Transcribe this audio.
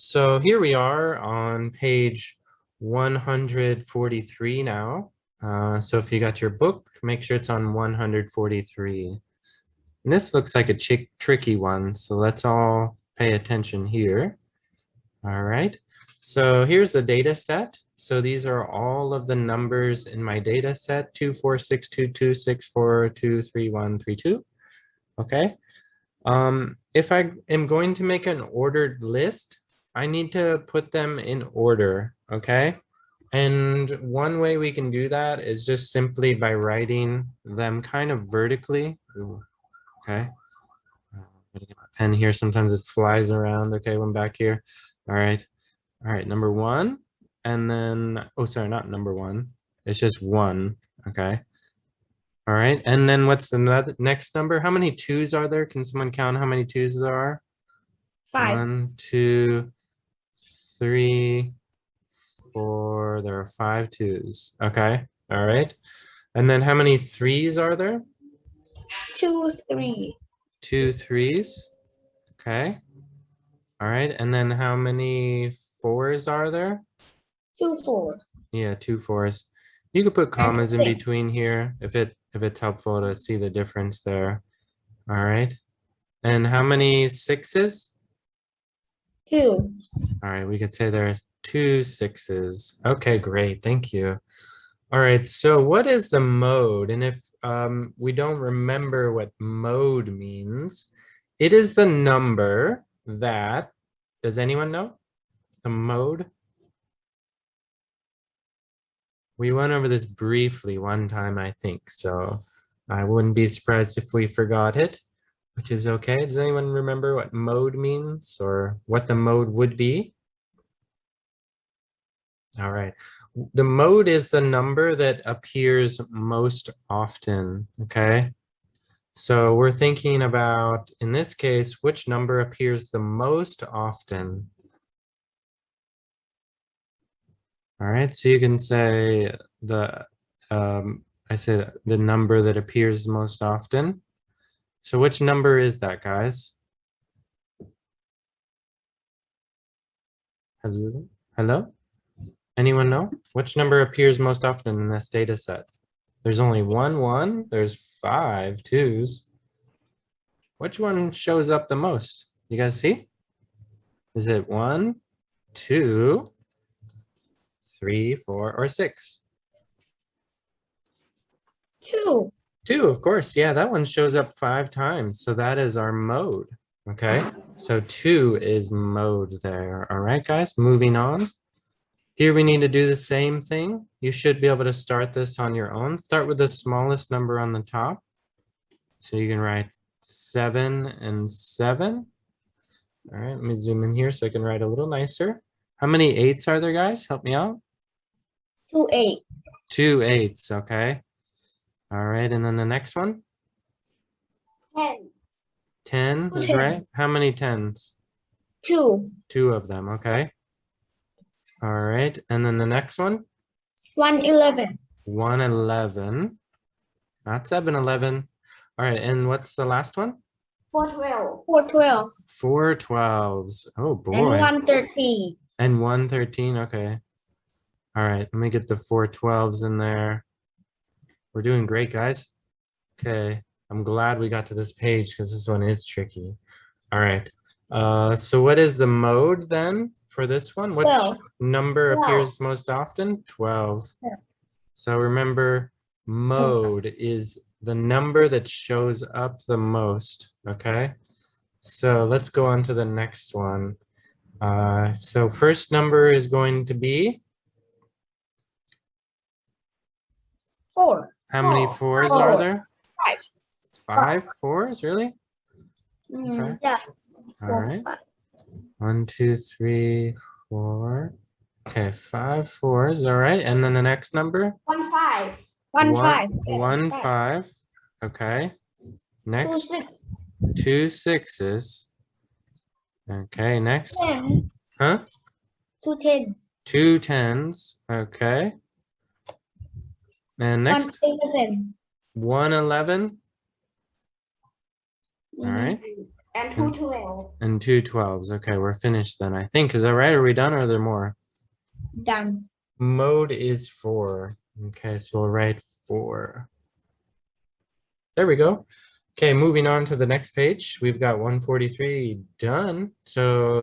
So here we are on page 143 now. So if you got your book, make sure it's on 143. And this looks like a tricky one, so let's all pay attention here. All right, so here's the data set. So these are all of the numbers in my data set, 2, 4, 6, 2, 2, 6, 4, 2, 3, 1, 3, 2. Okay. If I am going to make an ordered list, I need to put them in order, okay? And one way we can do that is just simply by writing them kind of vertically. Ooh, okay. I'm gonna get my pen here. Sometimes it flies around. Okay, one back here. All right. All right, number 1. And then, oh, sorry, not number 1. It's just 1, okay? All right, and then what's the next number? How many 2s are there? Can someone count how many 2s there are? 5. 1, 2, 3, 4. There are 5 2s. Okay, all right. And then how many 3s are there? 2, 3. 2 3s. Okay. All right, and then how many 4s are there? 2, 4. Yeah, 2 4s. You could put commas in 6. between here if it's helpful to see the difference there. All right. And how many 6s? 2. All right, we could say there's 2 6s. Okay, great, thank you. All right, so what is the mode? And if we don't remember what mode means, it is the number that, does anyone know the mode? We went over this briefly one time, I think, so I wouldn't be surprised if we forgot it, which is okay. Does anyone remember what mode means or what the mode would be? All right. The mode is the number that appears most often, okay? So we're thinking about, in this case, which number appears the most often? All right, so you can say I said the number that appears most often. So which number is that, guys? Hello? Hello? Anyone know? Which number appears most often in this data set? There's only 1 1, there's 5 2s. Which one shows up the most? You guys see? Is it 1, 2, 3, 4, or 6? 2. 2, of course. Yeah, that one shows up 5 times. So that is our mode. Okay, so 2 is mode there. All right, guys, moving on. Here we need to do the same thing. You should be able to start this on your own. Start with the smallest number on the top. So you can write 7 and 7. All right, let me zoom in here so I can write a little nicer. How many 8s are there, guys? Help me out. 2, 8. 2 8s, okay. All right, and then the next one? 10. 10 Two is 10. right. How many 10s? 2. 2 of them, okay. All right, and then the next one? 1, 11. 1 11. Not 7 11. All right, and what's the last one? 4, 12. 4, 12. 4 12s. Oh boy. And 1, 13. And 1 13, okay. All right, let me get the 4 12s in there. We're doing great, guys. Okay, I'm glad we got to this page because this one is tricky. All right, so what is the mode then for this one? Which 12. number 12. appears most often? 12. Yeah. So remember, mode is the number that shows up the most, okay? So let's go on to the next one. So first number is going to be? 4. How many 4s are there? 5. 5 4s, really? Okay. Yeah. All right. 1 2 3 4. Okay, 5 4s. All right, and then the next number? 1, 5. 1, 5. 1 5. Okay. 2, Next, 6. 2 6s. Okay, next. 10. Huh? 2, 10. 2 10s. Okay. And 1, next, 11. 1 11. All right. And 212. and two 12s. Okay, we're finished then, I think. Is that right? Are we done or are there more? Done. Mode is 4. Okay, so we'll write 4. There we go. Okay, moving on to the next page. We've got 143 done. So